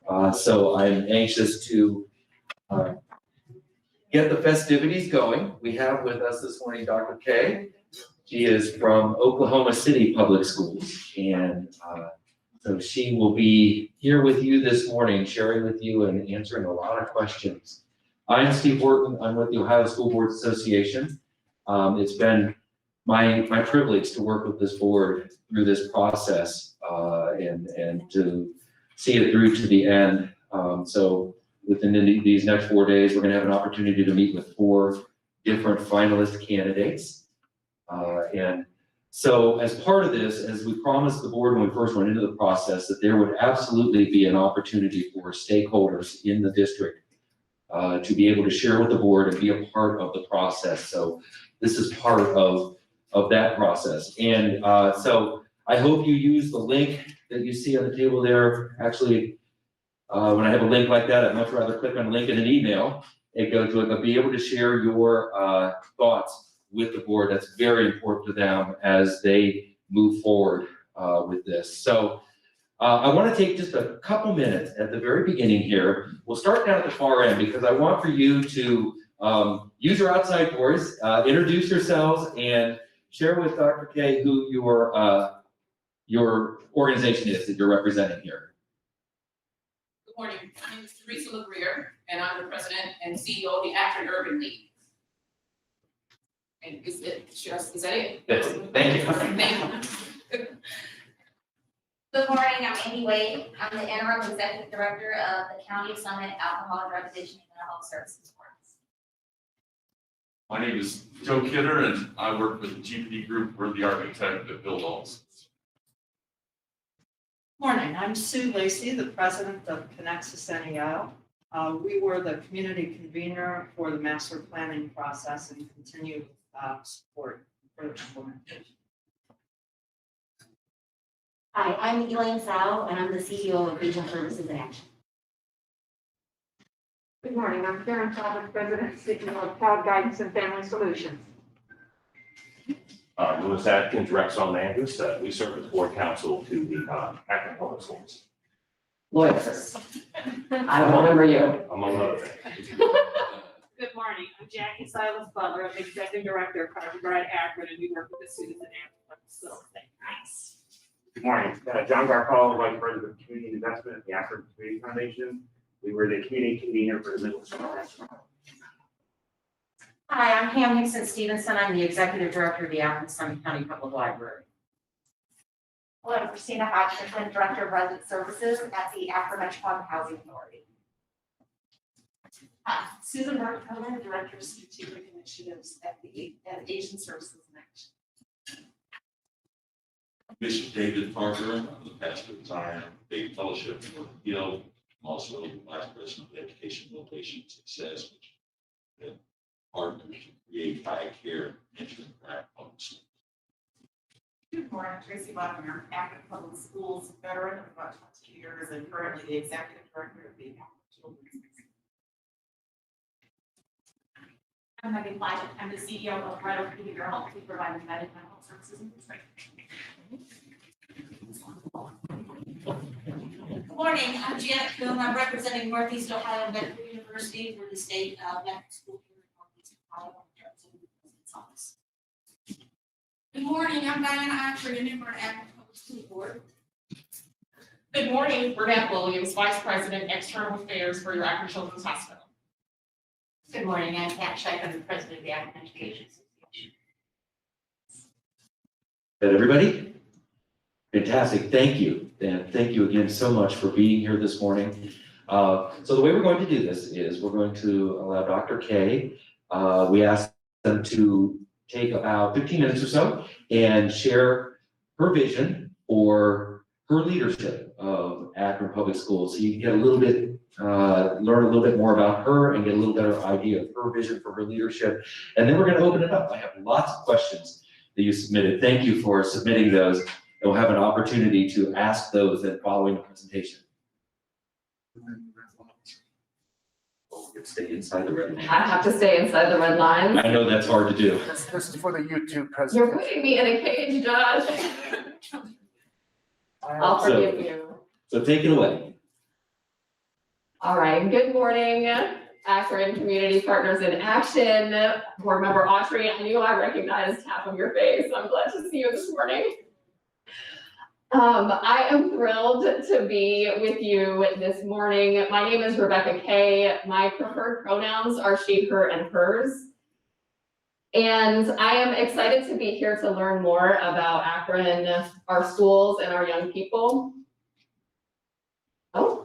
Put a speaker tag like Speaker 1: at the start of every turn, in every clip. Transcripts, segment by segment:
Speaker 1: So I'm anxious to get the festivities going. We have with us this morning Dr. Kaye. She is from Oklahoma City Public Schools, and so she will be here with you this morning, sharing with you and answering a lot of questions. I'm Steve Horton. I'm with the Ohio School Boards Association. It's been my privilege to work with this board through this process and to see it through to the end. So within these next 4 days, we're going to have an opportunity to meet with 4 different finalist candidates. And so as part of this, as we promised the board when we first went into the process, that there would absolutely be an opportunity for stakeholders in the district to be able to share with the board and be a part of the process. So this is part of that process. And so I hope you use the link that you see on the table there. Actually, when I have a link like that, I'd much rather click on a link in an email and go to it, but be able to share your thoughts with the board. That's very important to them as they move forward with this. So I want to take just a couple minutes at the very beginning here. We'll start down at the far end because I want for you to use your outside voice, introduce yourselves, and share with Dr. Kaye who your organization is that you're representing here.
Speaker 2: Good morning. My name is Teresa LaGreer, and I'm the president and CEO of the Akron Urban League. And is that it?
Speaker 1: That's it. Thank you.
Speaker 2: Thank you.
Speaker 3: Good morning, I'm Amy Wade. I'm the interim executive director of the County Summit Alcohol, Drug Addiction, and Mental Health Services Board.
Speaker 4: My name is Joe Kidder, and I work with the GPD Group. We're the architect that built all this.
Speaker 5: Morning, I'm Sue Lacey, the president of Connexus NEO. We were the community convener for the master planning process and continue support for implementation.
Speaker 3: Hi, I'm Elaine Sao, and I'm the CEO of Regional Services in Action.
Speaker 6: Good morning, I'm Karen Thomas, President, CEO of Child Guidance and Family Solutions.
Speaker 7: Louis Atkins, Rexall Landis. We serve as board counsel to the Akron Public Schools,
Speaker 8: Lawyers. I remember you.
Speaker 7: among other things.
Speaker 6: Good morning, I'm Jackie Silas Butler, I'm Executive Director of Carver Bride Akron, and we work with the students in Akron. So, thanks.
Speaker 9: Good morning, John Garcall, Vice President of Community Investment at the Akron Community Foundation. We were the community convener for the middle school.
Speaker 8: Hi, I'm Pam Nixon Stevenson. I'm the Executive Director of the Akron Summit County Public Library.
Speaker 3: Hello, I'm Christina Hodgkinson, Director of Resident Services at the Akron Metropolitan Housing Authority.
Speaker 10: Susan Mark-Comer, Director of Strategic Initiatives at the Asian Services in Action.
Speaker 4: Bishop David Parker, I'm the pastor of Zion Faith Fellowship for Hill. I'm also the vice president of Education, Innovation, and Success, which partners to create high care and impact public schools.
Speaker 10: Good morning, Tracy Buckner, Akron Public Schools veteran of about 22 years and currently the Executive Director of the Akron Children's Museum.
Speaker 2: I'm Megan Platt. I'm the CEO of Red Oak Behavioral Health. We provide embedded mental health services in this
Speaker 3: Good morning, I'm Janet Coon, I'm representing Northeast Ohio Medical University for the state medical school here in Northeast Ohio. Office.
Speaker 2: Good morning. I'm Diana Akron, and we're at the Public School Board.
Speaker 10: Good morning, we're McWilliams-Woods, Vice President, External Affairs for your Akron Children's Hospital.
Speaker 3: Good morning, I'm Pat Scheich, I'm the president of the Akron Education Association.
Speaker 1: Is that everybody? Fantastic, thank you. And thank you again so much for being here this morning. So the way we're going to do this is we're going to allow Dr. Kaye, we asked them to take about 15 minutes or so and share her vision for her leadership of Akron Public Schools. So you can get a little bit, learn a little bit more about her and get a little better idea of her vision for her leadership. And then we're going to open it up. I have lots of questions that you submitted. Thank you for submitting those. And we'll have an opportunity to ask those in following the presentation. Stay inside the red line.
Speaker 8: I have to stay inside the red lines.
Speaker 1: I know that's hard to do.
Speaker 6: This is for the YouTube presentation.
Speaker 8: You're putting me in a cage, Josh. I'll forgive you.
Speaker 1: So take it away.
Speaker 11: All right, good morning, Akron Community Partners in Action. Board Member Autry, I knew I recognized half of your face. I'm glad to see you this morning. I am thrilled to be with you this morning. My name is Rebecca Kaye. My preferred pronouns are she, her, and hers. And I am excited to be here to learn more about Akron, our schools, and our young people. Oh.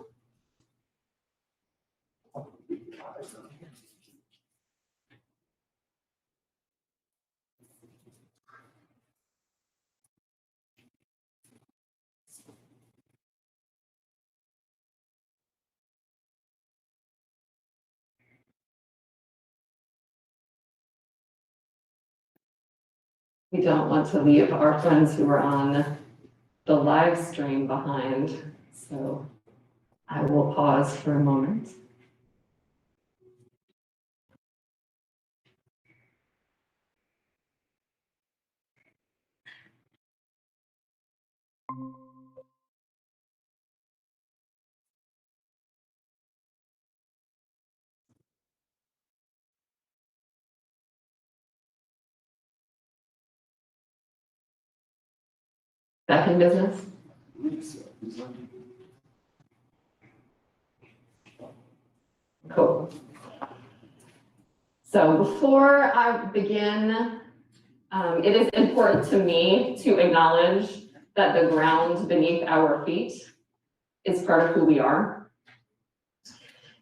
Speaker 11: We don't want to leave our friends who are on the live stream behind, so I will pause for a moment. Back in business? Cool. So before I begin, it is important to me to acknowledge that the ground beneath our feet is part of who we are.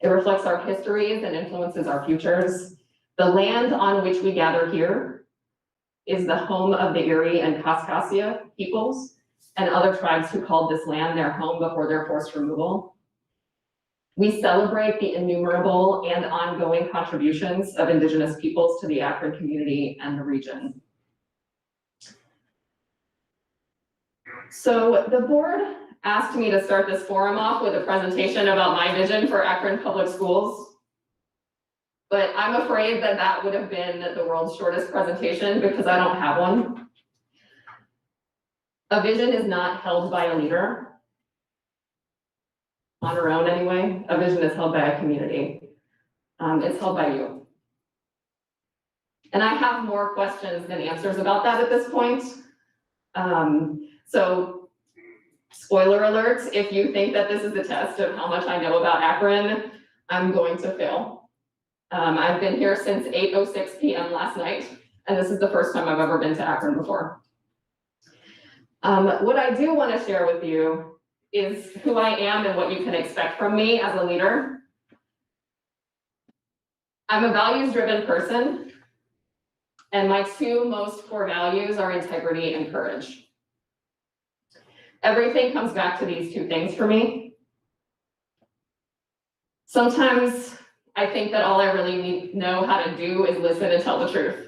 Speaker 11: It reflects our histories and influences our futures. The land on which we gather here is the home of the Erie and Kaskaskia peoples and other tribes who called this land their home before their forced removal. We celebrate the innumerable and ongoing contributions of Indigenous peoples to the Akron community and the region. So the board asked me to start this forum off with a presentation about my vision for Akron Public Schools. But I'm afraid that that would have been the world's shortest presentation because I don't have one. A vision is not held by a leader, on her own anyway. A vision is held by a community. It's held by you. And I have more questions than answers about that at this point. So spoiler alert, if you think that this is a test of how much I know about Akron, I'm going to fail. I've been here since 8:06 p.m. last night, and this is the first time I've ever been to Akron before. What I do want to share with you is who I am and what you can expect from me as a leader. I'm a values-driven person, and my two most core values are integrity and courage. Everything comes back to these two things for me. Sometimes I think that all I really know how to do is listen and tell the truth.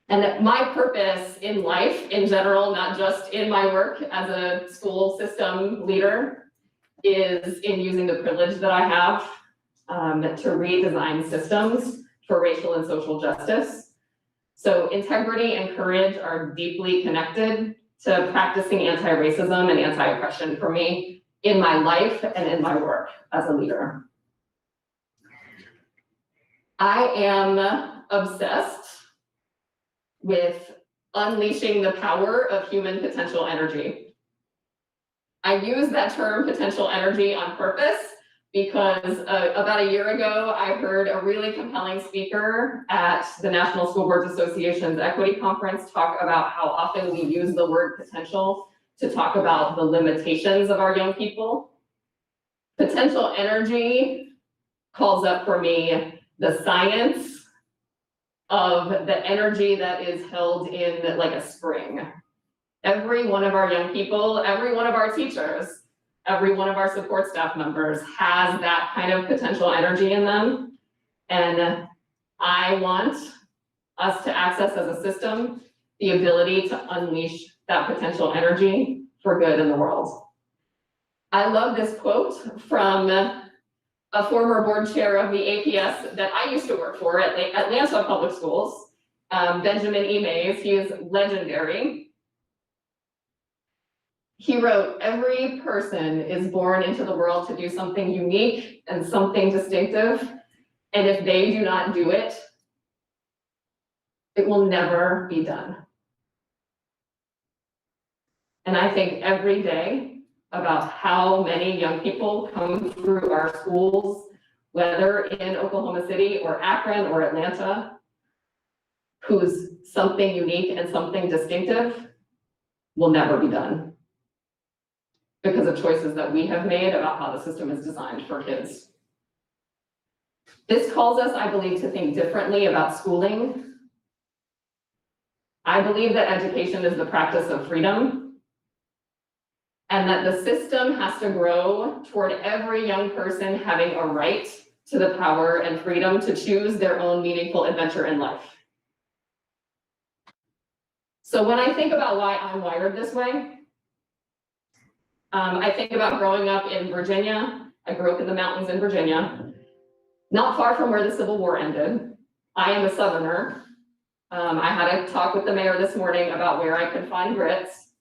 Speaker 11: And my purpose in life in general, not just in my work as a school system leader, is in using the privilege that I have to redesign systems for racial and social justice. So integrity and courage are deeply connected to practicing anti-racism and anti-oppression for me in my life and in my work as a leader. I am obsessed with unleashing the power of human potential energy. I use that term potential energy on purpose because about a year ago, I heard a really compelling speaker at the National School Boards Association's Equity Conference talk about how often we use the word potential to talk about the limitations of our young people. Potential energy calls up for me the science of the energy that is held in like a spring. Every one of our young people, every one of our teachers, every one of our support staff members has that kind of potential energy in them. And I want us to access as a system the ability to unleash that potential energy for good in the world. I love this quote from a former board chair of the APS that I used to work for at Atlanta Public Schools, Benjamin E. Mays. He is legendary. He wrote, "Every person is born into the world to do something unique and something distinctive. And if they do not do it, it will never be done." And I think every day about how many young people come through our schools, whether in Oklahoma City or Akron or Atlanta, whose something unique and something distinctive will never be done because of choices that we have made about how the system is designed for kids. This calls us, I believe, to think differently about schooling. I believe that education is the practice of freedom, and that the system has to grow toward every young person having a right to the power and freedom to choose their own meaningful adventure in life. So when I think about why I'm wired this way, I think about growing up in Virginia. I grew up in the mountains in Virginia, not far from where the Civil War ended. I am a Southerner. I had a talk with the mayor this morning about where I could find grits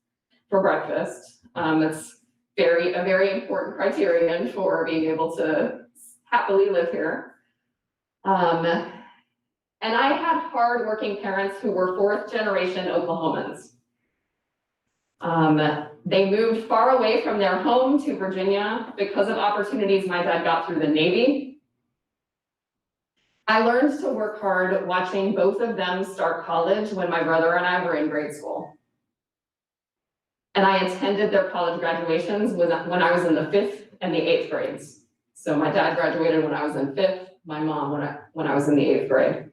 Speaker 11: for breakfast. It's a very important criterion for being able to happily live here. And I had hardworking parents who were fourth generation Oklahomans. They moved far away from their home to Virginia because of opportunities my dad got through the Navy. I learned to work hard watching both of them start college when my brother and I were in grade school. And I attended their college graduations when I was in the 5th and the 8th grades. So my dad graduated when I was in 5th, my mom when I was in the 8th grade.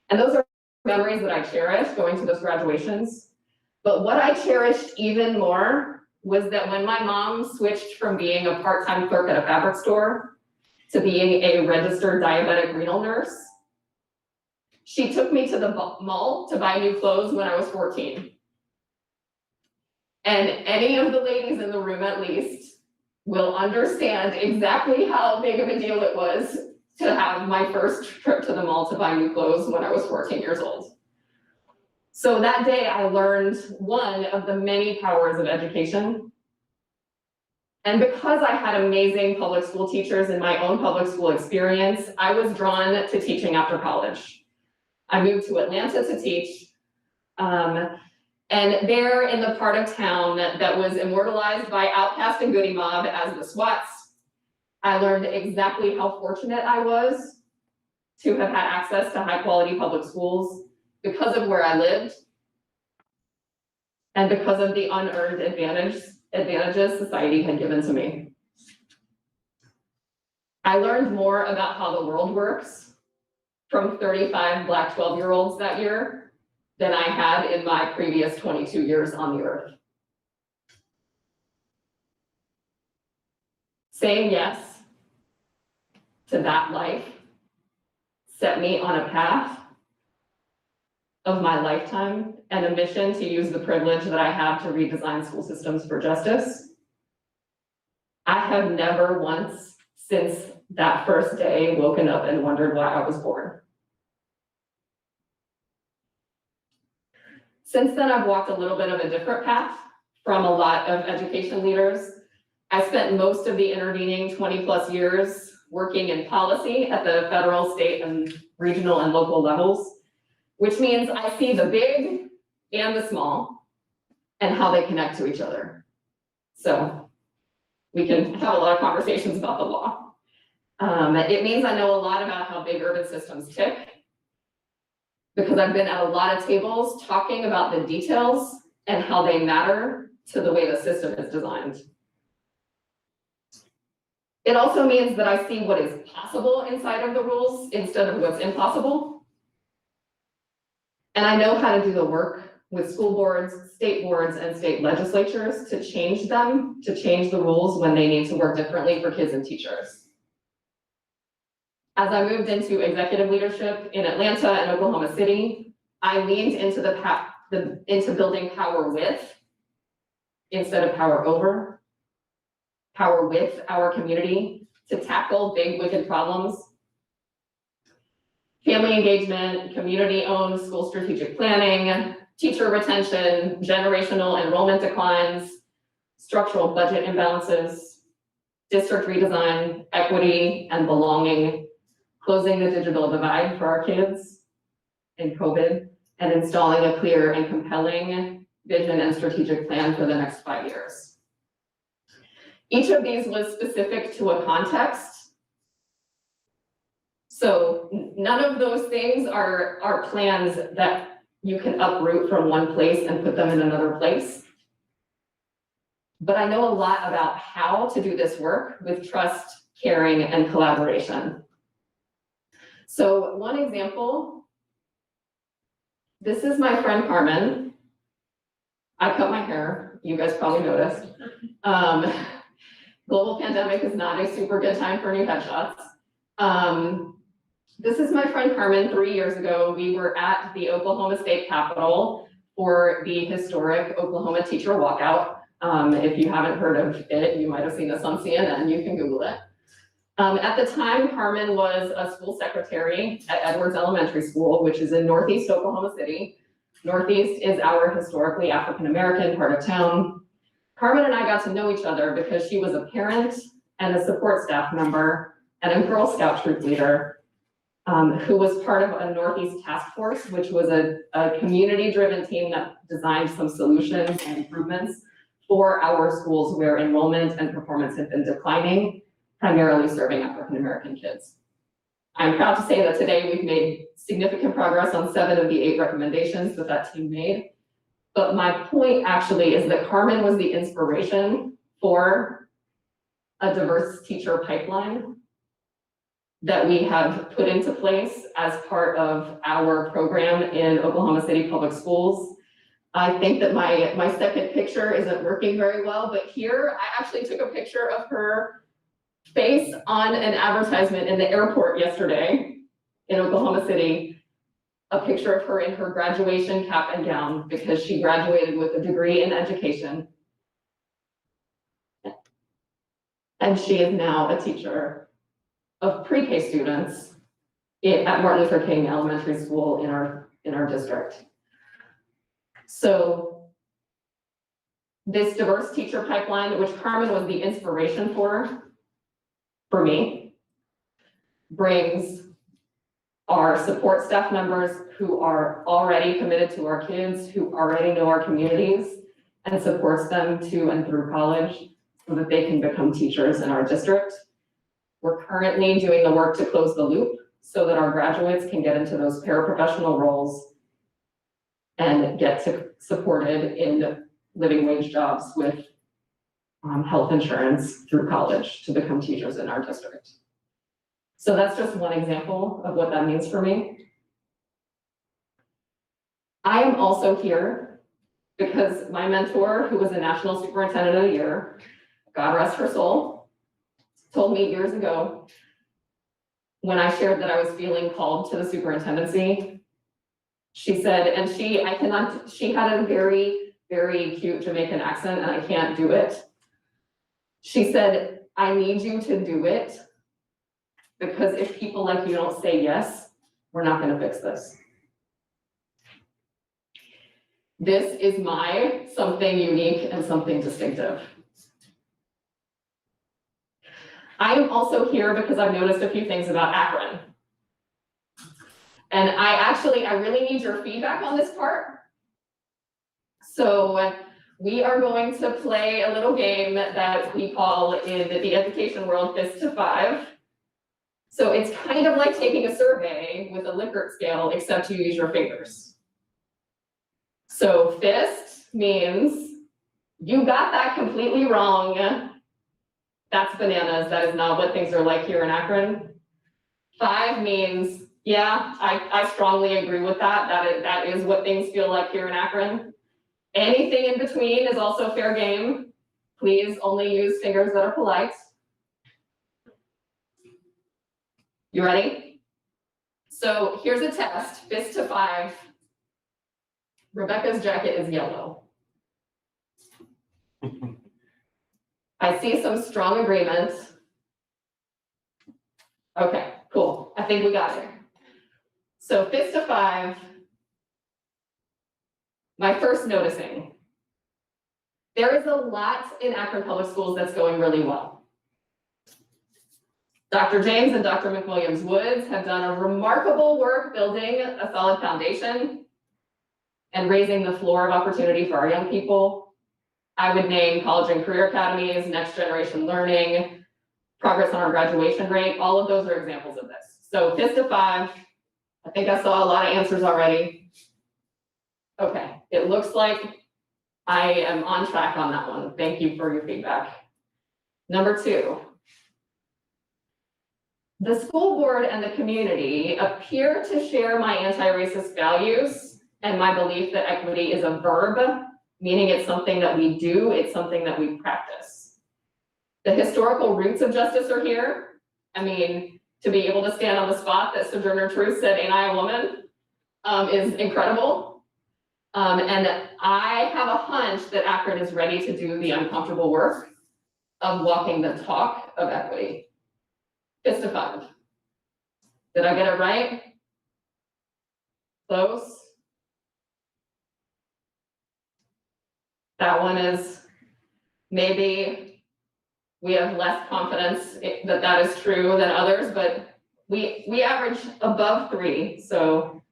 Speaker 11: And those are memories that I cherish, going to those graduations. But what I cherished even more was that when my mom switched from being a part-time clerk at a fabric store to being a registered diabetic renal nurse, she took me to the mall to buy new clothes when I was 14. And any of the ladies in the room at least will understand exactly how big of a deal it was to have my first trip to the mall to buy new clothes when I was 14 years old. So that day I learned one of the many powers of education. And because I had amazing public school teachers in my own public school experience, I was drawn to teaching after college. I moved to Atlanta to teach. And there in the part of town that was immortalized by Outcast and Goody Mob as the SWATs, I learned exactly how fortunate I was to have had access to high quality public schools because of where I lived and because of the unearned advantages society had given to me. I learned more about how the world works from 35 Black 12-year-olds that year than I had in my previous 22 years on the earth. Saying yes to that life set me on a path of my lifetime and a mission to use the privilege that I have to redesign school systems for justice. I have never once since that first day woken up and wondered why I was born. Since then, I've walked a little bit of a different path from a lot of education leaders. I spent most of the intervening 20+ years working in policy at the federal, state, and regional and local levels, which means I see the big and the small and how they connect to each other. So we can have a lot of conversations about the law. It means I know a lot about how big urban systems tick, because I've been at a lot of tables talking about the details and how they matter to the way the system is designed. It also means that I see what is possible inside of the rules instead of what's impossible. And I know how to do the work with school boards, state boards, and state legislatures to change them, to change the rules when they need to work differently for kids and teachers. As I moved into executive leadership in Atlanta and Oklahoma City, I leaned into into building power with instead of power over, power with our community to tackle big, wicked problems. Family engagement, community-owned school strategic planning, teacher retention, generational enrollment declines, structural budget imbalances, district redesign, equity and belonging, closing the digital divide for our kids in COVID, and installing a clear and compelling vision and strategic plan for the next 5 years. Each of these was specific to a context. So none of those things are plans that you can uproot from one place and put them in another place. But I know a lot about how to do this work with trust, caring, and collaboration. So one example, this is my friend Carmen. I cut my hair, you guys probably noticed. Global pandemic is not a super good time for new headshots. This is my friend Carmen. 3 years ago, we were at the Oklahoma State Capitol for the historic Oklahoma teacher walkout. If you haven't heard of it, you might have seen this on CNN, you can Google it. At the time, Carmen was a school secretary at Edwards Elementary School, which is in Northeast Oklahoma City. Northeast is our historically African-American part of town. Carmen and I got to know each other because she was a parent and a support staff member and a Girl Scout troop leader who was part of a Northeast task force, which was a community-driven team that designed some solutions and improvements for our schools where enrollment and performance had been declining, primarily serving African-American kids. I'm proud to say that today we've made significant progress on 7 of the 8 recommendations that team made. But my point actually is that Carmen was the inspiration for a diverse teacher pipeline that we have put into place as part of our program in Oklahoma City Public Schools. I think that my second picture isn't working very well, but here I actually took a picture of her face on an advertisement in the airport yesterday in Oklahoma City, a picture of her in her graduation cap and gown because she graduated with a degree in education. And she is now a teacher of pre-K students at Martin Luther King Elementary School in our district. So this diverse teacher pipeline, which Carmen was the inspiration for me, brings our support staff members who are already committed to our kids, who already know our communities, and supports them to and through college so that they can become teachers in our district. We're currently doing the work to close the loop so that our graduates can get into those paraprofessional roles and get supported in living wage jobs with health insurance through college to become teachers in our district. So that's just one example of what that means for me. I am also here because my mentor, who was a National Superintendent of the Year, God rest her soul, told me years ago when I shared that I was feeling called to the superintendency. She said, and she had a very, very cute Jamaican accent and I can't do it. She said, I need you to do it because if people like you don't say yes, we're not gonna fix this. This is my something unique and something distinctive. I am also here because I've noticed a few things about Akron. And I really need your feedback on this part. So we are going to play a little game that we call in the education world Fist to 5. So it's kind of like taking a survey with a Likert scale, except you use your fingers. So fist means you got that completely wrong. That's bananas. That is not what things are like here in Akron. 5 means, yeah, I strongly agree with that. That is what things feel like here in Akron. Anything in between is also fair game. Please only use fingers that are polite. You ready? So here's a test, Fist to 5. Rebecca's jacket is yellow. I see some strong agreement. Okay, cool. I think we got it. So Fist to 5. My first noticing There is a lot in Akron Public Schools that's going really well. Dr. James and Dr. McWilliams-Woods have done a remarkable work building a solid foundation and raising the floor of opportunity for our young people. I would name college and career academies, next generation learning, progress on our graduation rate. All of those are examples of this. So fist of 5. I think I saw a lot of answers already. Okay, it looks like I am on track on that one. Thank you for your feedback. Number 2. The school board and the community appear to share my anti-racist values and my belief that equity is a verb, meaning it's something that we do, it's something that we practice. The historical roots of justice are here. I mean, to be able to stand on the spot that Sojourner Truth said, "Ain't I a woman?" Is incredible. And I have a hunch that Akron is ready to do the uncomfortable work of walking the talk of equity. Fist of 5. Did I get it right? Close. That one is maybe we have less confidence that that is true than others, but we average above 3, so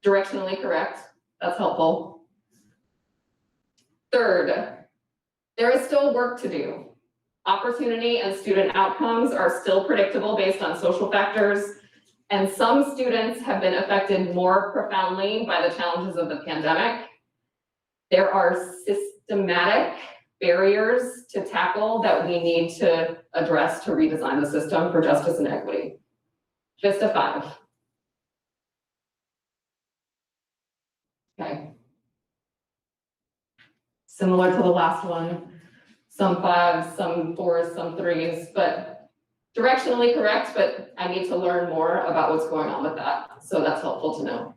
Speaker 11: directionally correct. That's helpful. 3rd, there is still work to do. Opportunity and student outcomes are still predictable based on social factors, and some students have been affected more profoundly by the challenges of the pandemic. There are systematic barriers to tackle that we need to address to redesign the system for justice and equity. Fist of 5. Okay. Similar to the last one, some 5s, some 4s, some 3s, but directionally correct, but I need to learn more about what's going on with that. So that's helpful to know.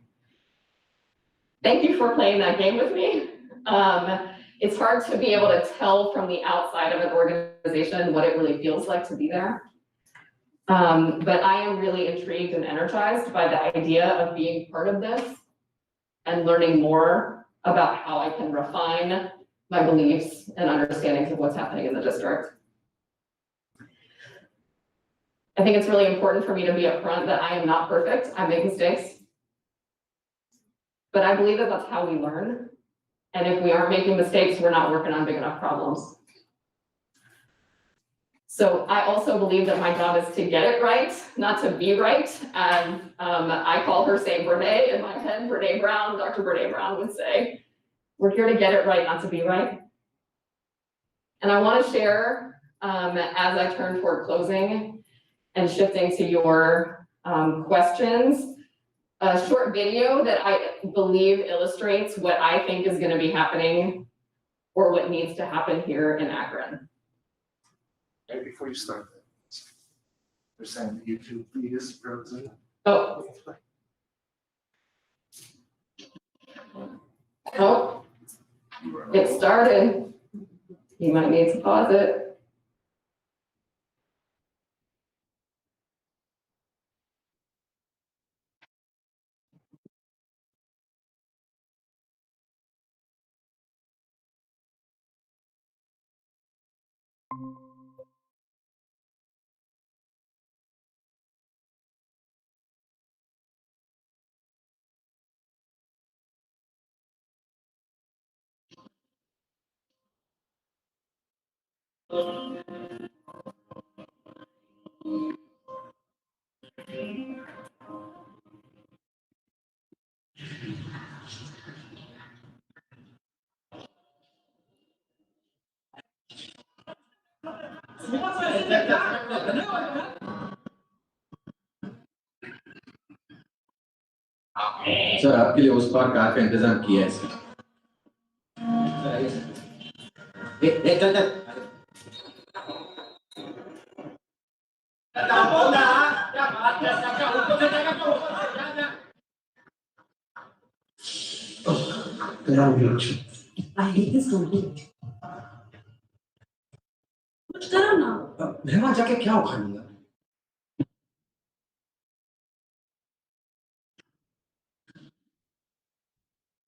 Speaker 11: Thank you for playing that game with me. It's hard to be able to tell from the outside of an organization what it really feels like to be there. But I am really intrigued and energized by the idea of being part of this and learning more about how I can refine my beliefs and understandings of what's happening in the district. I think it's really important for me to be upfront that I am not perfect. I make mistakes. But I believe that that's how we learn. And if we aren't making mistakes, we're not working on big enough problems. So I also believe that my job is to get it right, not to be right. And I call her Saint Brene in my head, Brene Brown, Dr. Brene Brown would say, we're here to get it right, not to be right. And I want to share, as I turn toward closing and shifting to your questions, a short video that I believe illustrates what I think is going to be happening or what needs to happen here in Akron.
Speaker 12: Right before you start that, they're saying that YouTube is frozen.
Speaker 11: Oh. Oh, it started. You might need to pause it.
Speaker 13: Sir आपके लिए उस पार car का इंतजाम किया है sir
Speaker 14: I hate this company. कुछ करो ना।
Speaker 13: मेहमान जाके क्या उखाड़ूंगा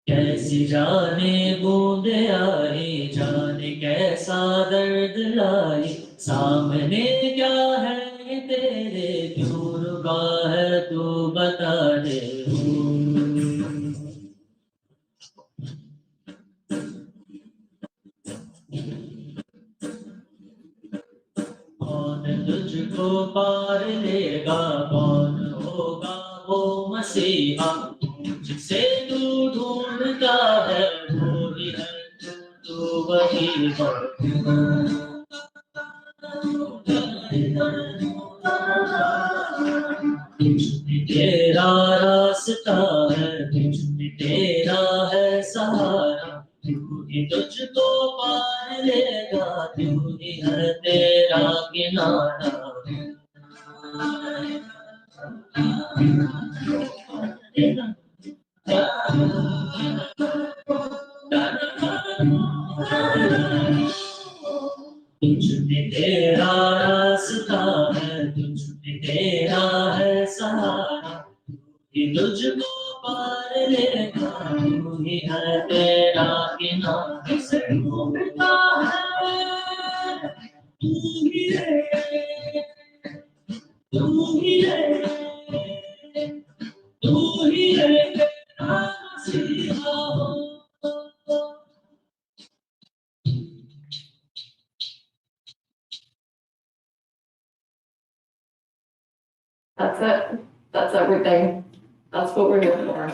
Speaker 15: कैसी जाने बूंदे आई जाने कैसा दर्द लाई सामने क्या है ये तेरे क्यों रुका है तू बता दे कौन तुझको पार लेगा कौन होगा वो मसीहा जिसे तू ढूंढता है वो ही है तू वही है तेरा रास्ता है तेरा है सहारा तू ही तुझको पार लेगा तू ही है तेरा किनारा तुझमें तेरा रास्ता है तुझमें तेरा है सहारा कि तुझको पार लेगा तू ही है तेरा किनारा से घूमता है तू ही है तू ही है तू ही है तेरा मसीहा
Speaker 11: That's it. That's everything. That's what we're here for.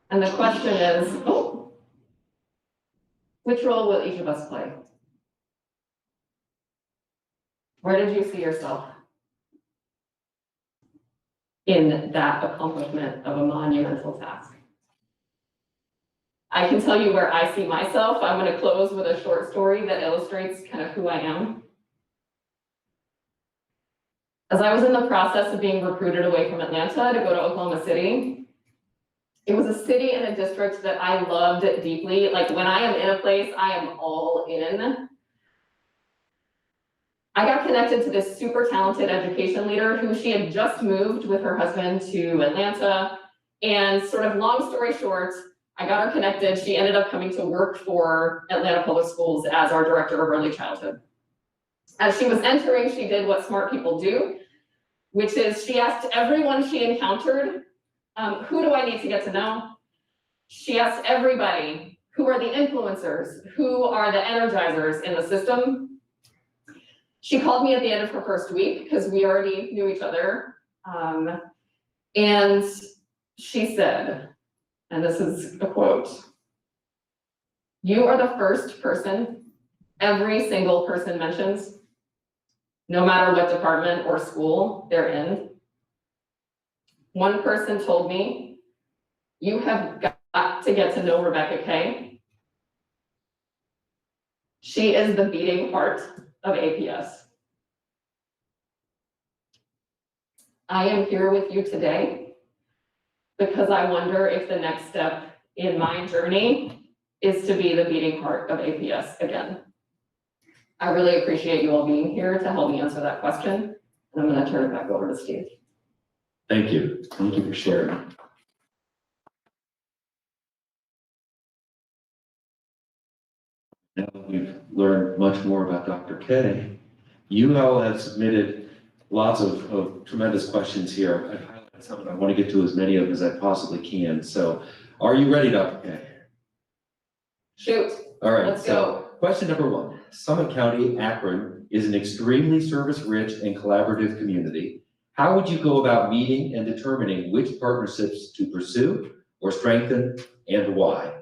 Speaker 11: And the question is, which role will each of us play? Where did you see yourself in that accomplishment of a monumental task? I can tell you where I see myself. I'm going to close with a short story that illustrates kind of who I am. As I was in the process of being recruited away from Atlanta to go to Oklahoma City, it was a city and a district that I loved deeply. Like when I am in a place, I am all in. I got connected to this super talented education leader who she had just moved with her husband to Atlanta. And sort of long story short, I got her connected. She ended up coming to work for Atlanta Public Schools as our director of early childhood. As she was entering, she did what smart people do, which is she asked everyone she encountered, who do I need to get to know? She asked everybody, who are the influencers? Who are the energizers in the system? She called me at the end of her first week because we already knew each other. And she said, and this is a quote, "You are the first person every single person mentions, no matter what department or school they're in." One person told me, "You have got to get to know Rebecca Kaye. She is the beating heart of APS." I am here with you today because I wonder if the next step in my journey is to be the beating heart of APS again. I really appreciate you all being here to help me answer that question. And I'm going to turn it back over to Steve.
Speaker 1: Thank you. Thank you for sharing. Now that we've learned much more about Dr. Kaye, you all have submitted lots of tremendous questions here. I've highlighted some, and I want to get to as many of them as I possibly can. So are you ready, Dr. Kaye?
Speaker 11: Shoot.
Speaker 1: All right.
Speaker 11: Let's go.
Speaker 1: Question number one. Summit County, Akron is an extremely service-rich and collaborative community. How would you go about meeting and determining which partnerships to pursue or strengthen and why?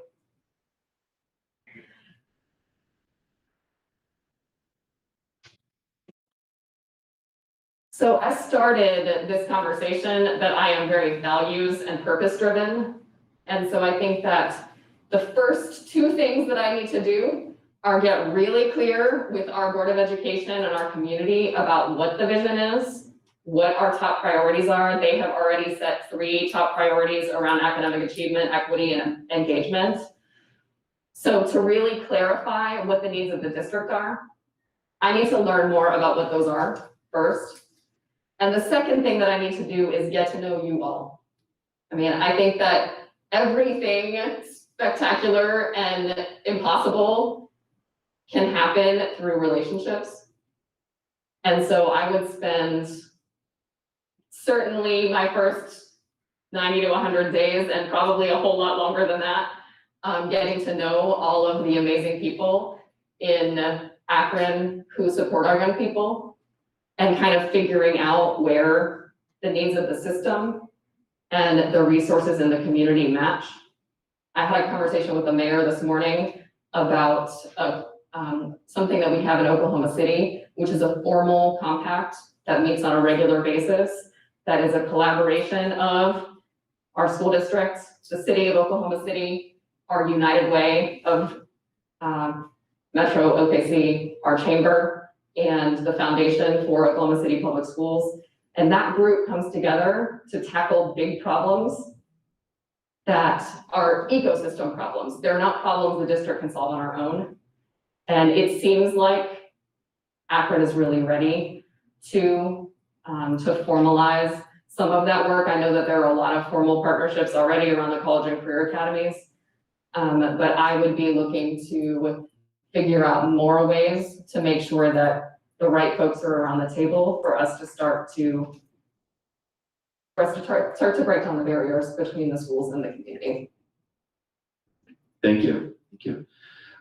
Speaker 11: So I started this conversation that I am very values and purpose driven. And so I think that the first two things that I need to do are get really clear with our Board of Education and our community about what the vision is, what our top priorities are. They have already set 3 top priorities around academic achievement, equity, and engagement. So to really clarify what the needs of the district are, I need to learn more about what those are first. And the second thing that I need to do is get to know you all. I mean, I think that everything spectacular and impossible can happen through relationships. And so I would spend certainly my first 90 to 100 days, and probably a whole lot longer than that, getting to know all of the amazing people in Akron who support our young people, and kind of figuring out where the needs of the system and the resources in the community match. I had a conversation with the mayor this morning about something that we have in Oklahoma City, which is a formal compact that meets on a regular basis, that is a collaboration of our school districts, the city of Oklahoma City, our United Way of Metro OKC, our chamber, and the Foundation for Oklahoma City Public Schools. And that group comes together to tackle big problems that are ecosystem problems. They're not problems the district can solve on our own. And it seems like Akron is really ready to formalize some of that work. I know that there are a lot of formal partnerships already around the college and career academies. But I would be looking to figure out more ways to make sure that the right folks are around the table for us to start to break down the barriers between the schools and the community.
Speaker 1: Thank you. Thank you.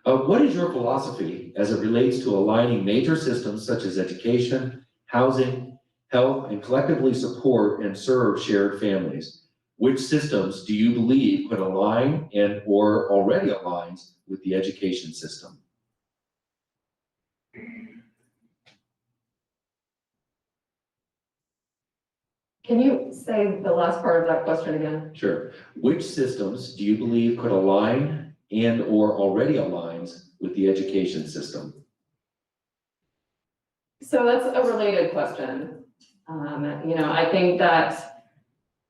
Speaker 1: What is your philosophy as it relates to aligning major systems such as education, housing, health, and collectively support and serve shared families? Which systems do you believe could align and or already aligns with the education system?
Speaker 11: Can you say the last part of that question again?
Speaker 1: Sure. Which systems do you believe could align and or already aligns with the education system?
Speaker 11: So that's a related question. I think that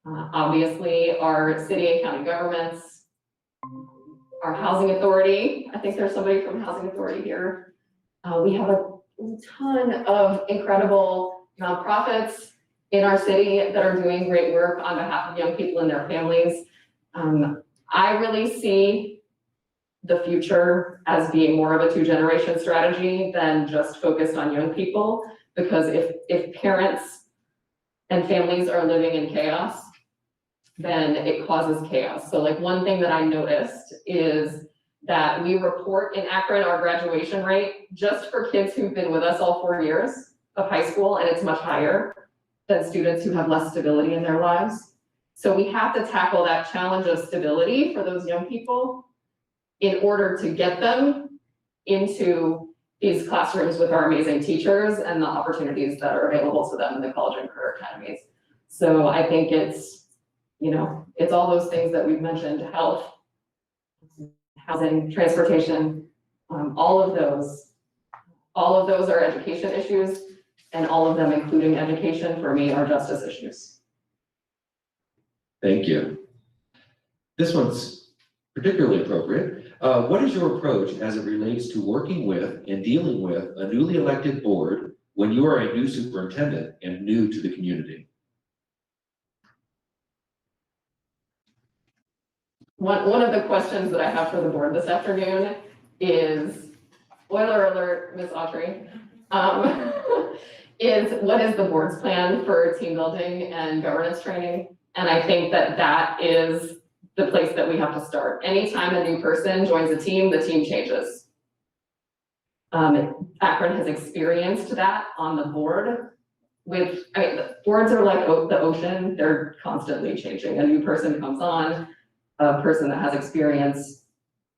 Speaker 11: obviously our city and county governments, our housing authority, I think there's somebody from housing authority here. We have a ton of incredible nonprofits in our city that are doing great work on behalf of young people and their families. I really see the future as being more of a two-generation strategy than just focused on young people, because if parents and families are living in chaos, then it causes chaos. So like one thing that I noticed is that we report in Akron our graduation rate just for kids who've been with us all 4 years of high school, and it's much higher than students who have less stability in their lives. So we have to tackle that challenge of stability for those young people in order to get them into these classrooms with our amazing teachers and the opportunities that are available to them in the college and career academies. So I think it's all those things that we've mentioned: health, housing, transportation, all of those are education issues, and all of them, including education, for me, are justice issues.
Speaker 1: Thank you. This one's particularly appropriate. What is your approach as it relates to working with and dealing with a newly elected board when you are a new superintendent and new to the community?
Speaker 11: One of the questions that I have for the board this afternoon is, spoiler alert, Ms. Autry, is what is the board's plan for team building and governance training? And I think that is the place that we have to start. Anytime a new person joins a team, the team changes. Akron has experienced that on the board the boards are like the ocean, they're constantly changing. A new person comes on, a person that has experience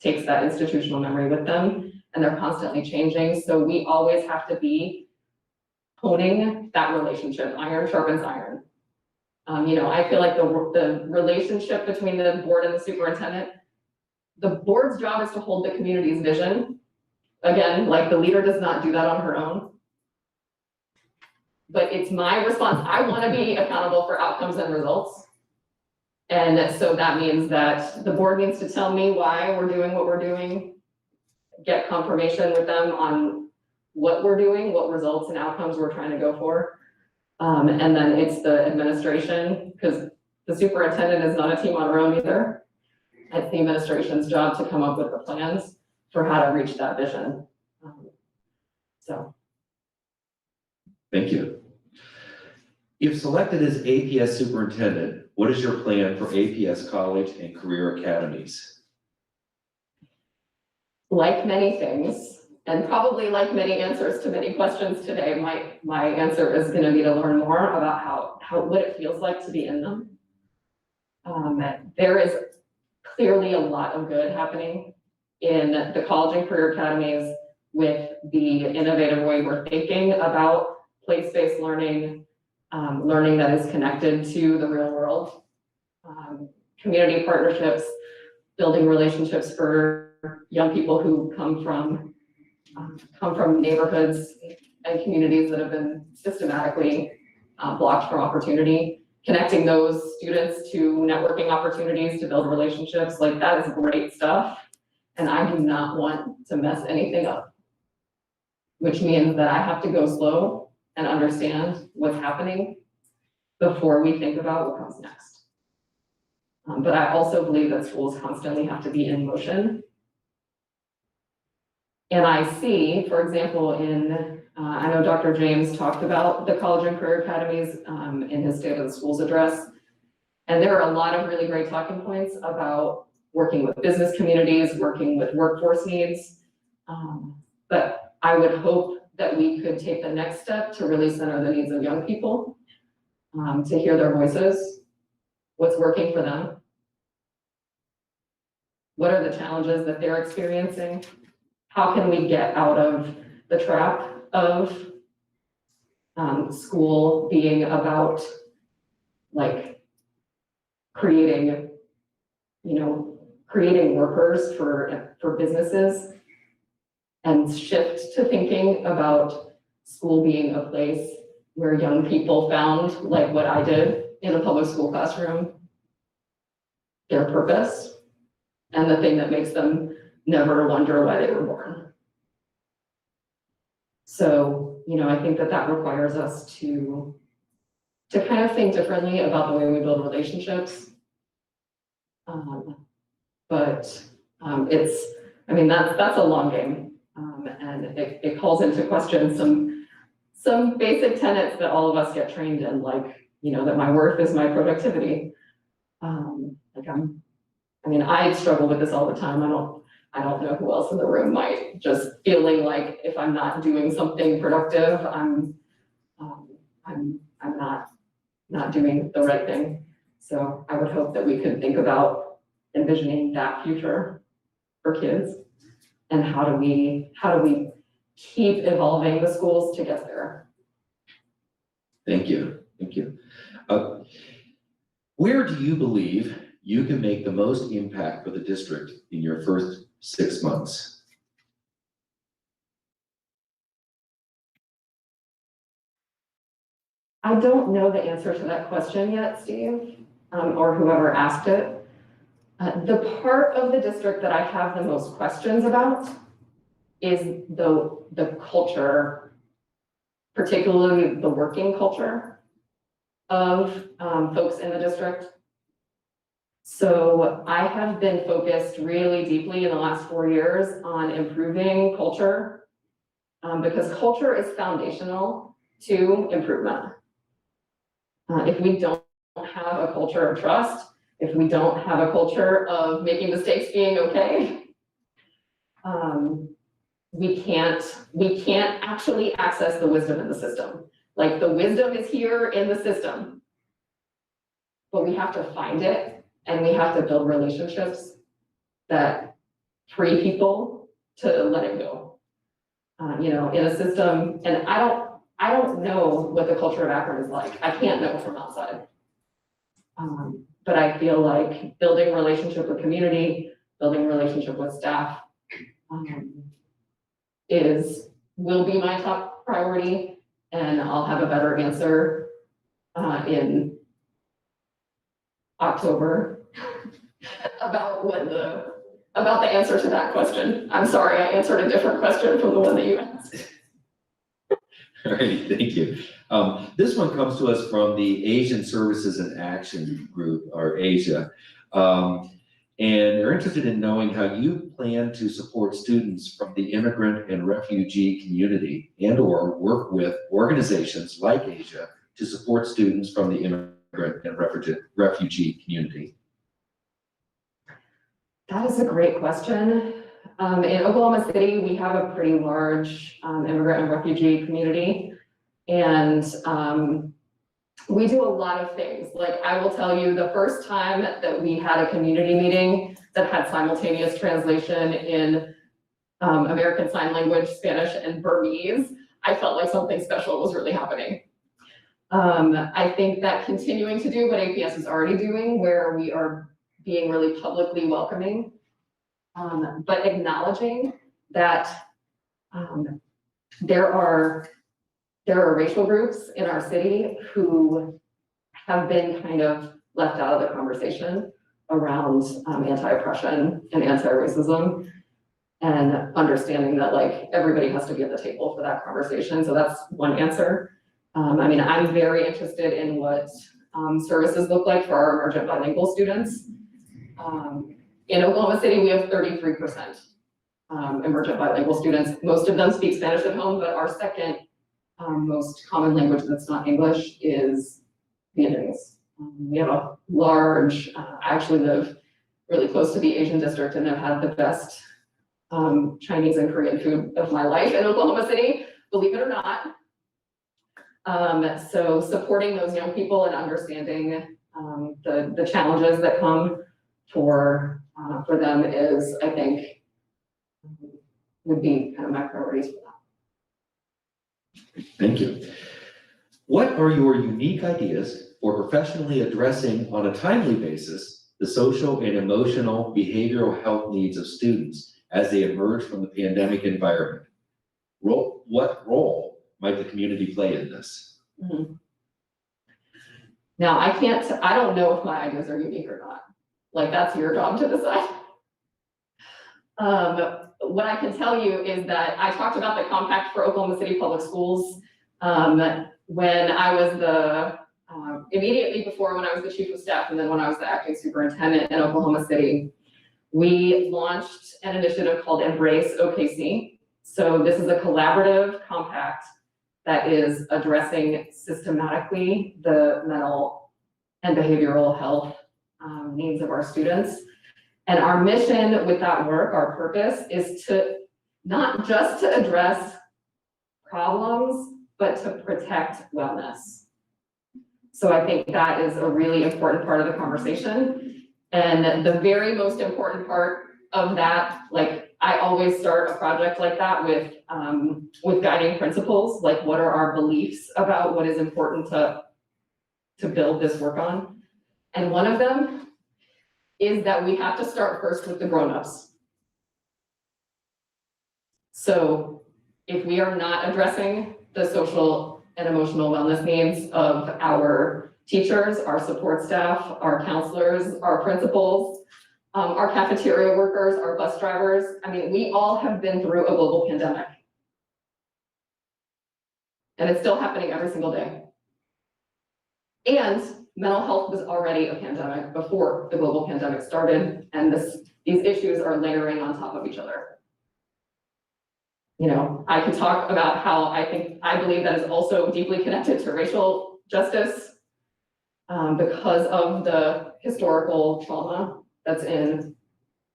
Speaker 11: takes that institutional memory with them, and they're constantly changing. So we always have to be honing that relationship. Iron sharpens iron. I feel like the relationship between the board and the superintendent, the board's job is to hold the community's vision. Again, like the leader does not do that on her own. But it's my response. I want to be accountable for outcomes and results. And so that means that the board needs to tell me why we're doing what we're doing, get confirmation with them on what we're doing, what results and outcomes we're trying to go for. And then it's the administration, because The superintendent is not a team on her own either. It's the administration's job to come up with the plans for how to reach that vision. So.
Speaker 1: Thank you. If selected as APS superintendent, what is your plan for APS college and career academies?
Speaker 11: Like many things, and probably like many answers to many questions today, my answer is gonna be to learn more about what it feels like to be in them. There is clearly a lot of good happening in the college and career academies with the innovative way we're thinking about place-based learning, learning that is connected to the real world, community partnerships, building relationships for young people who come from neighborhoods and communities that have been systematically blocked from opportunity, connecting those students to networking opportunities to build relationships. Like, that is great stuff. And I do not want to mess anything up, which means that I have to go slow and understand what's happening before we think about what comes next. But I also believe that schools constantly have to be in motion. And I see, for example, I know Dr. James talked about the college and career academies in his State of the Schools address. And there are a lot of really great talking points about working with business communities, working with workforce needs. But I would hope that we could take the next step to really center the needs of young people, to hear their voices, what's working for them, what are the challenges that they're experiencing, how can we get out of the trap of school being about like creating workers for businesses, and shift to thinking about school being a place where young people found, like what I did in a public school classroom, their purpose and the thing that makes them never wonder why they were born. So, I think that requires us to kind of think differently about the way we build relationships. That's a long game. And it calls into question some basic tenets that all of us get trained in, like, that my worth is my productivity. I struggle with this all the time. I don't know who else in the room might, just feeling like if I'm not doing something productive, I'm not doing the right thing. So I would hope that we could think about envisioning that future for kids, and how do we keep evolving the schools to get there.
Speaker 1: Thank you. Where do you believe you can make the most impact for the district in your first 6 months?
Speaker 11: I don't know the answer to that question yet, Steve, or whoever asked it. The part of the district that I have the most questions about is the culture, particularly the working culture of folks in the district. So I have been focused really deeply in the last 4 years on improving culture, because culture is foundational to improvement. If we don't have a culture of trust, if we don't have a culture of making mistakes being okay, we can't actually access the wisdom in the system. Like, the wisdom is here in the system, but we have to find it, and we have to build relationships that free people to let it go. In a system, and I don't know what the culture of Akron is like. I can't know from outside. But I feel like building relationship with community, building relationship with staff, will be my top priority, and I'll have a better answer in October about the answer to that question. I'm sorry, I answered a different question from the one that you asked.
Speaker 1: All right, thank you. This one comes to us from the Asian Services and Action Group, or ASIA. And they're interested in knowing how you plan to support students from the immigrant and refugee community and/or work with organizations like ASIA to support students from the immigrant and refugee community.
Speaker 11: That is a great question. In Oklahoma City, we have a pretty large immigrant and refugee community. And we do a lot of things. Like, I will tell you, the first time that we had a community meeting that had simultaneous translation in American Sign Language, Spanish, and Burmese, I felt like something special was really happening. I think that continuing to do what APS is already doing, where we are being really publicly welcoming, but acknowledging that there are racial groups in our city who have been kind of left out of the conversation around anti-oppression and anti-racism, and understanding that like everybody has to be at the table for that conversation. So that's one answer. I mean, I'm very interested in what services look like for our emergent bilingual students. In Oklahoma City, we have 33% emergent bilingual students. Most of them speak Spanish at home, but our second most common language that's not English is Vietnamese. We have a large, I actually live really close to the Asian district and have had the best Chinese and Korean food of my life in Oklahoma City, believe it or not. So supporting those young people and understanding the challenges that come for them is, I think, would be kind of my priorities for that.
Speaker 1: Thank you. What are your unique ideas for professionally addressing on a timely basis the social and emotional behavioral health needs of students as they emerge from the pandemic environment? What role might the community play in this?
Speaker 11: Mm-hmm. Now, I don't know if my ideas are unique or not. Like, that's your job to decide. What I can tell you is that I talked about the compact for Oklahoma City Public Schools when I was immediately before when I was the chief of staff, and then when I was the acting superintendent in Oklahoma City. We launched an initiative called Embrace OKC. So this is a collaborative compact that is addressing systematically the mental and behavioral health needs of our students. And our mission with that work, our purpose, is to not just to address problems, but to protect wellness. So I think that is a really important part of the conversation. And the very most important part of that, like, I always start a project like that with guiding principles, like what are our beliefs about what is important to build this work on. And one of them is that we have to start first with the grown-ups. So if we are not addressing the social and emotional wellness needs of our teachers, our support staff, our counselors, our principals, our cafeteria workers, our bus drivers, I mean, we all have been through a global pandemic. And it's still happening every single day. And mental health was already a pandemic before the global pandemic started, and these issues are layering on top of each other. You know, I could talk about how I believe that is also deeply connected to racial justice because of the historical trauma that's in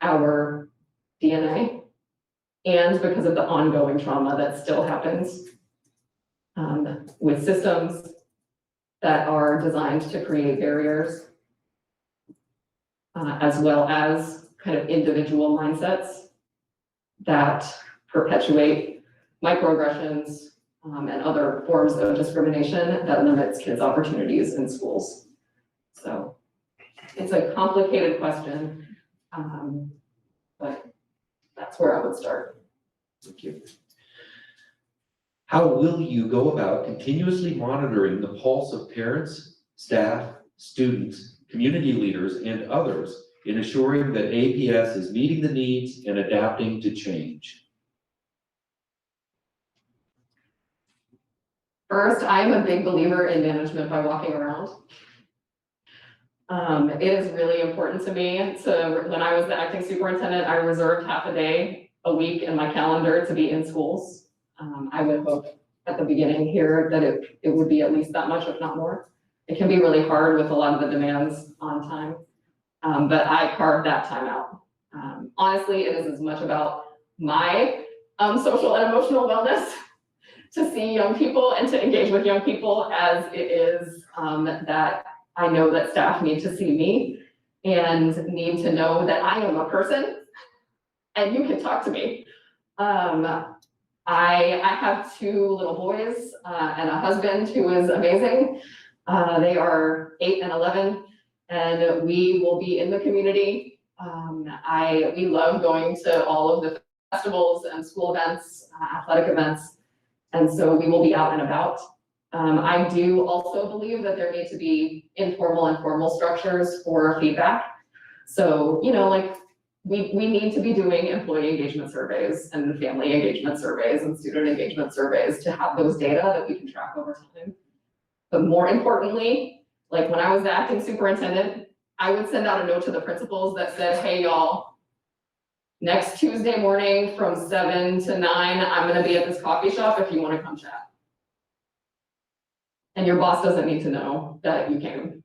Speaker 11: our DNA, and because of the ongoing trauma that still happens with systems that are designed to create barriers, as well as kind of individual mindsets that perpetuate microaggressions and other forms of discrimination that limits kids' opportunities in schools. So it's a complicated question, but that's where I would start.
Speaker 1: Thank you. How will you go about continuously monitoring the pulse of parents, staff, students, community leaders, and others in assuring that APS is meeting the needs and adapting to change?
Speaker 11: First, I am a big believer in management by walking around. It is really important to me. So when I was the acting superintendent, I reserved half a day a week in my calendar to be in schools. I would hope at the beginning here that it would be at least that much, if not more. It can be really hard with a lot of the demands on time, but I carved that time out. Honestly, it is as much about my social and emotional wellness to see young people and to engage with young people as it is that I know that staff need to see me and need to know that I am a person and you can talk to me. I have 2 little boys and a husband who is amazing. They are 8 and 11, and we will be in the community. We love going to all of the festivals and school events, athletic events, and so we will be out and about. I do also believe that there need to be informal and formal structures for feedback. So, you know, like we need to be doing employee engagement surveys and family engagement surveys and student engagement surveys to have those data that we can track over time. But more importantly, like when I was the acting superintendent, I would send out a note to the principals that said, hey, y'all, next Tuesday morning from 7 to 9, I'm gonna be at this coffee shop if you wanna come chat. And your boss doesn't need to know that you came.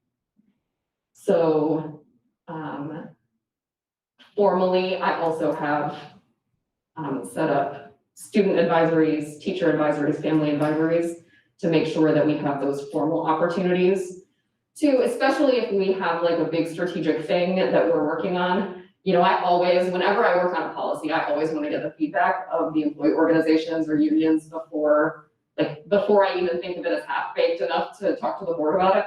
Speaker 11: So, formally, I also have set up student advisories, teacher advisories, family advisories to make sure that we have those formal opportunities to, especially if we have like a big strategic thing that we're working on. You know, I always, whenever I work on a policy, I always want to get the feedback of the employee organizations or unions before I even think of it as half-baked enough to talk to the board about it.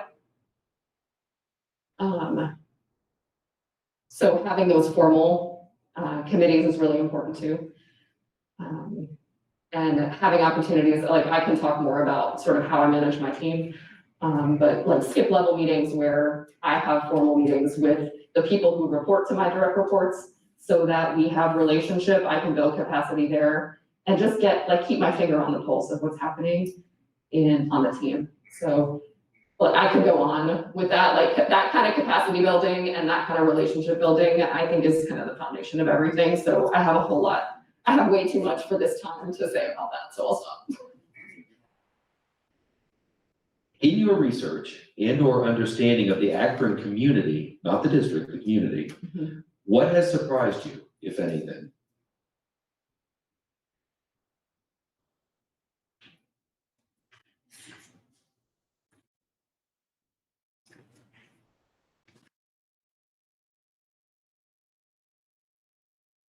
Speaker 11: So having those formal committees is really important too. And having opportunities, like I can talk more about sort of how I manage my team, but like skip level meetings where I have formal meetings with the people who report to my direct reports so that we have relationship, I can build capacity there and just keep my finger on the pulse of what's happening on the team. So I could go on with that, like that kind of capacity building and that kind of relationship building, I think is kind of the foundation of everything. So I have a whole lot. I have way too much for this time to say about that, so I'll stop.
Speaker 1: In your research and or understanding of the Akron community, not the district, the community, what has surprised you, if anything?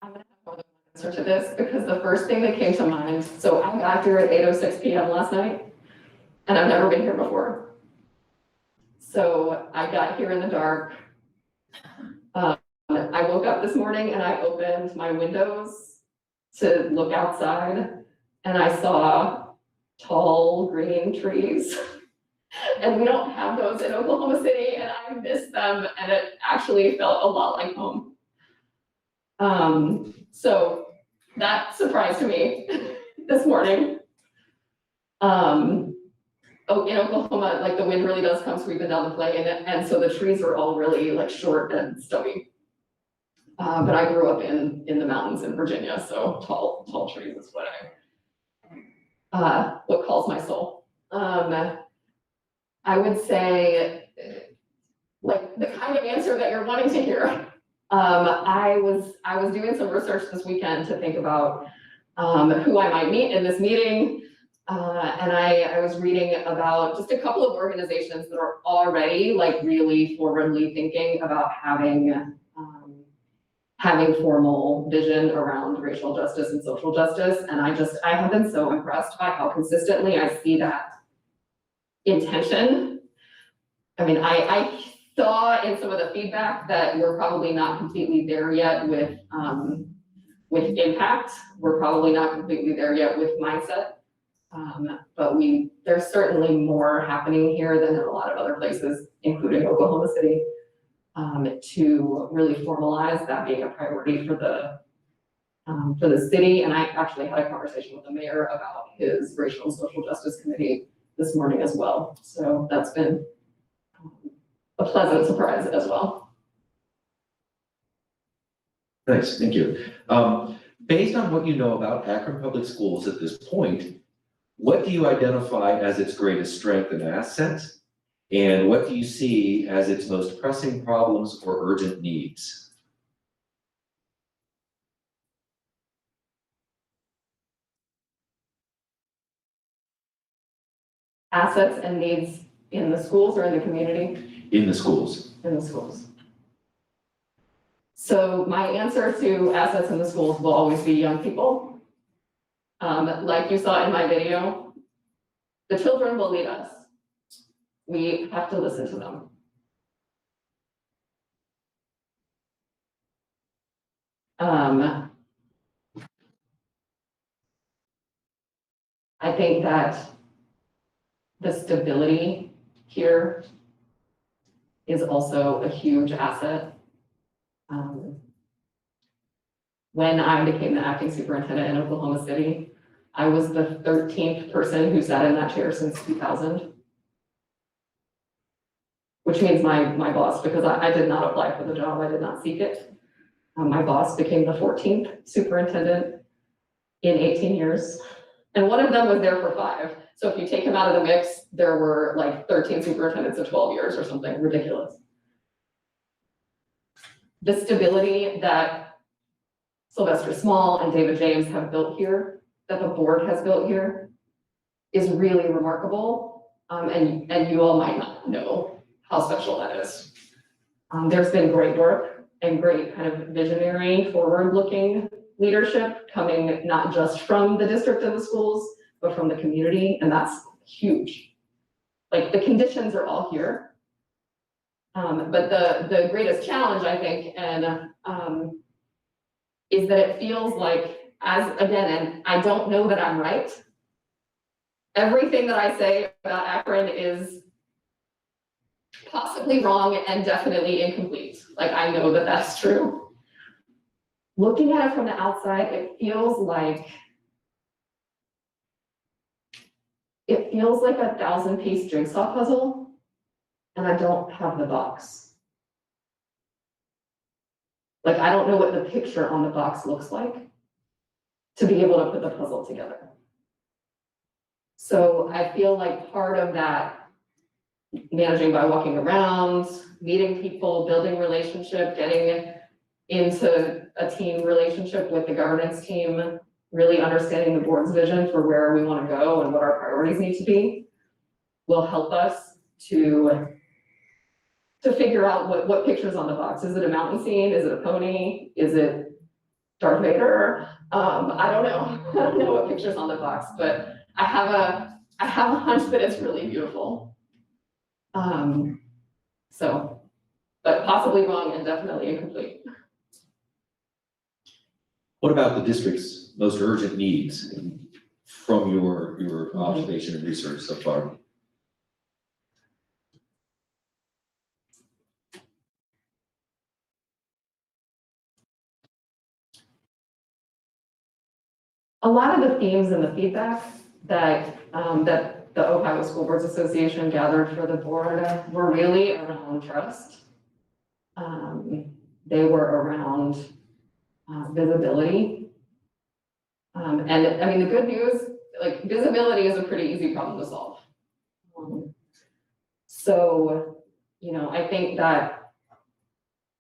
Speaker 11: I'm gonna have more than one answer to this because the first thing that came to mind, so I got here at 8:06 p.m. last night and I've never been here before. So I got here in the dark. I woke up this morning and I opened my windows to look outside and I saw tall green trees. And we don't have those in Oklahoma City and I miss them and it actually felt a lot like home. So that surprised me this morning. In Oklahoma, like the wind really does come sweeping down the plain and so the trees are all really like short and stubby. But I grew up in the mountains in Virginia, so tall trees is what calls my soul. I would say like the kind of answer that you're wanting to hear. I was doing some research this weekend to think about who I might meet in this meeting. And I was reading about just a couple of organizations that are already like really forwardly thinking about having formal vision around racial justice and social justice. And I have been so impressed by how consistently I see that intention. I mean, I saw in some of the feedback that we're probably not completely there yet with impact. We're probably not completely there yet with mindset. But there's certainly more happening here than in a lot of other places, including Oklahoma City, to really formalize that being a priority for the city. And I actually had a conversation with the mayor about his racial and social justice committee this morning as well. So that's been a pleasant surprise as well.
Speaker 1: Nice, thank you. Based on what you know about Akron Public Schools at this point, what do you identify as its greatest strength and asset? And what do you see as its most pressing problems or urgent needs?
Speaker 11: Assets and needs in the schools or in the community?
Speaker 1: In the schools.
Speaker 11: In the schools. So my answer to assets in the schools will always be young people. Like you saw in my video, the children will lead us. We have to listen to them. I think that the stability here is also a huge asset. When I became the acting superintendent in Oklahoma City, I was the 13th person who sat in that chair since 2000. Which means my boss, because I did not apply for the job, I did not seek it. My boss became the 14th superintendent in 18 years. And one of them was there for 5. So if you take him out of the mix, there were like 13 superintendents of 12 years or something ridiculous. The stability that Sylvester Small and David James have built here, that the board has built here, is really remarkable. And you all might not know how special that is. There's been great work and great kind of visionary, forward-looking leadership coming not just from the district and the schools, but from the community, and that's huge. Like, the conditions are all here. But the greatest challenge, I think, and is that it feels like, and I don't know that I'm right. Everything that I say about Akron is possibly wrong and definitely incomplete. Like, I know that that's true. Looking at it from the outside, it feels like a 1,000-piece jigsaw puzzle, and I don't have the box. Like, I don't know what the picture on the box looks like to be able to put the puzzle together. So I feel like part of that, managing by walking around, meeting people, building relationship, getting into a team relationship with the governance team, really understanding the board's vision for where we want to go and what our priorities need to be, will help us to figure out what picture's on the box. Is it a mountain scene? Is it a pony? Is it Darth Vader? I don't know. I don't know what picture's on the box, but I have a hunch that it's really beautiful. But possibly wrong and definitely incomplete.
Speaker 1: What about the district's most urgent needs from your observation and research so far?
Speaker 11: A lot of the themes and the feedback that the Ohio School Boards Association gathered for the board were really around trust. They were around visibility. And I mean, the good news, like, visibility is a pretty easy problem to solve. So, I think that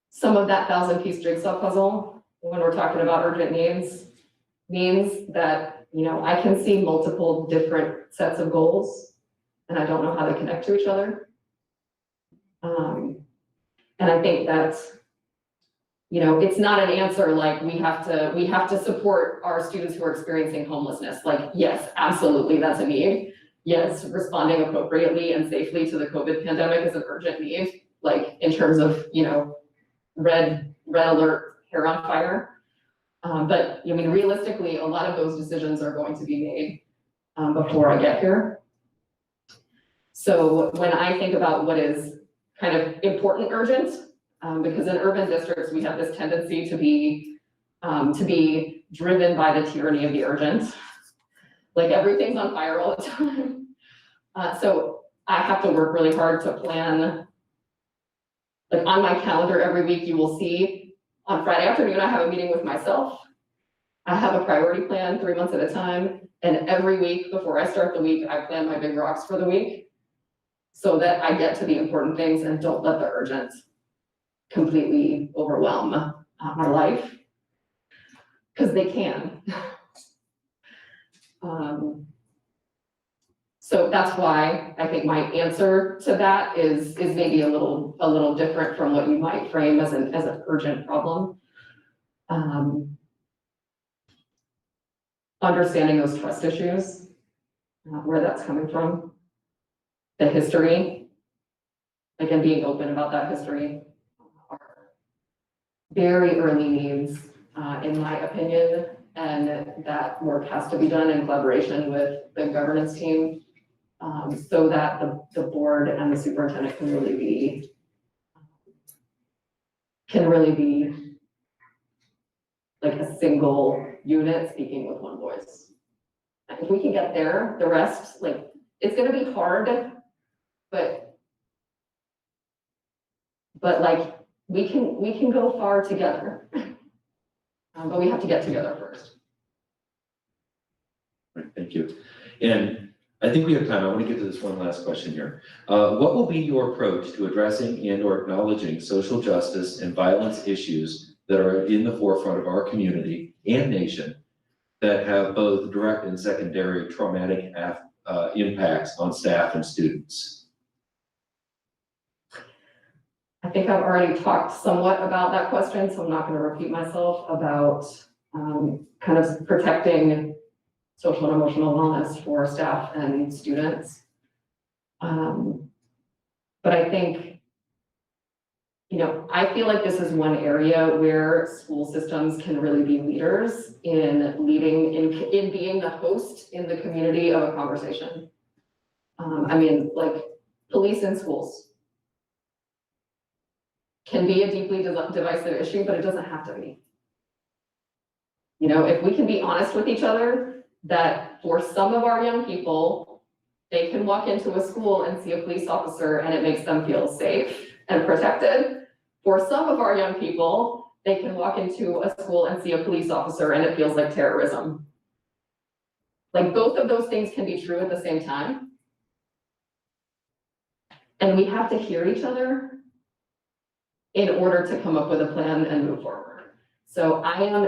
Speaker 11: some of that 1,000-piece jigsaw puzzle, when we're talking about urgent needs, means that, I can see multiple different sets of goals, and I don't know how to connect to each other. And I think that's, it's not an answer like we have to support our students who are experiencing homelessness. Like, yes, absolutely, that's a need. Yes, responding appropriately and safely to the COVID pandemic is an urgent need, like in terms of, red alert, hair on fire. But I mean, realistically, a lot of those decisions are going to be made before I get here. So when I think about what is kind of important urgent, because in urban districts, we have this tendency to be driven by the tyranny of the urgent. Like, everything's on fire all the time. So I have to work really hard to plan. Like on my calendar every week, you will see on Friday afternoon, I have a meeting with myself. I have a priority plan 3 months at a time. And every week before I start the week, I plan my big rocks for the week so that I get to the important things and don't let the urgent completely overwhelm my life. Because they can. So that's why I think my answer to that is maybe a little different from what you might frame as an urgent problem. Understanding those trust issues, where that's coming from, the history, again, being open about that history, are very early needs, in my opinion, and that work has to be done in collaboration with the governance team, so that the board and the superintendent can really be like a single unit speaking with one voice. If we can get there, the rest, like, it's gonna be hard, but like, we can go far together. But we have to get together first.
Speaker 1: Right, thank you. And I think we have time. I want to get to this one last question here. What will be your approach to addressing and or acknowledging social justice and violence issues that are in the forefront of our community and nation that have both direct and secondary traumatic impacts on staff and students?
Speaker 11: I think I've already talked somewhat about that question, so I'm not going to repeat myself about kind of protecting social and emotional wellness for staff and students. But I think, I feel like this is one area where school systems can really be leaders in leading, in being the host in the community of a conversation. Like police in schools can be a deeply divisive issue, but it doesn't have to be. If we can be honest with each other, that for some of our young people, they can walk into a school and see a police officer and it makes them feel safe and protected. For some of our young people, they can walk into a school and see a police officer and it feels like terrorism. Like both of those things can be true at the same time. And we have to hear each other in order to come up with a plan and move forward. So I am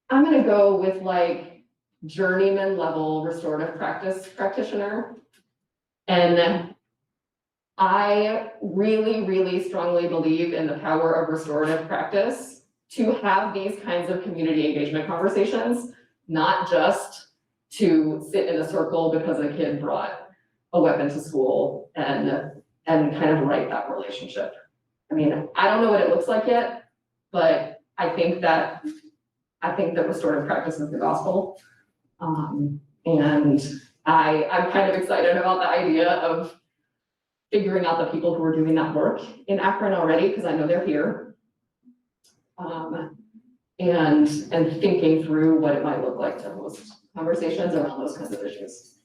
Speaker 11: I'm gonna go with like journeyman level restorative practice practitioner. And I really, really strongly believe in the power of restorative practice to have these kinds of community engagement conversations, not just to sit in a circle because a kid brought a weapon to school and kind of write that relationship. I don't know what it looks like yet, but I think that restorative practice is the gospel. And I'm kind of excited about the idea of figuring out the people who are doing that work in Akron already, because I know they're here. And thinking through what it might look like to host conversations around those kinds of issues.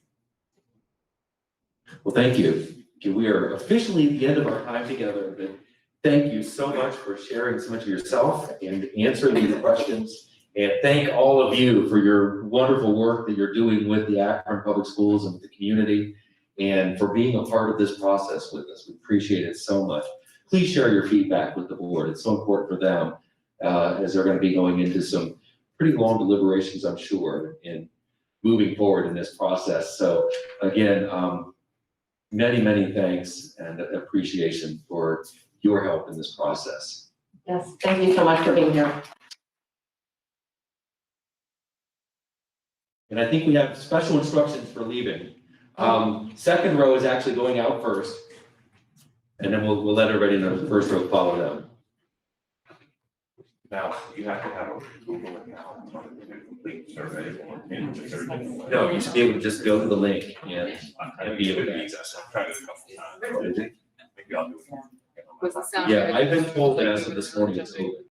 Speaker 1: Well, thank you. We are officially at the end of our time together, but thank you so much for sharing so much of yourself and answering these questions. And thank all of you for your wonderful work that you're doing with the Akron Public Schools and with the community, and for being a part of this process with us. We appreciate it so much. Please share your feedback with the board. It's so important for them as they're going to be going into some pretty long deliberations, I'm sure, in moving forward in this process. So again, many, many thanks and appreciation for your help in this process.
Speaker 11: Yes, thank you so much for being here.
Speaker 1: And I think we have special instructions for leaving. Second row is actually going out first, and then we'll let everybody in the first row follow them.
Speaker 7: Now, you have to have a Google account to complete survey.
Speaker 1: No, you should be able to just go to the link and be able to access it.
Speaker 7: I've tried it a couple times. Maybe I'll do it.
Speaker 11: Was the sound
Speaker 1: Yeah,
Speaker 11: good?
Speaker 1: I've been told as of this morning it's open.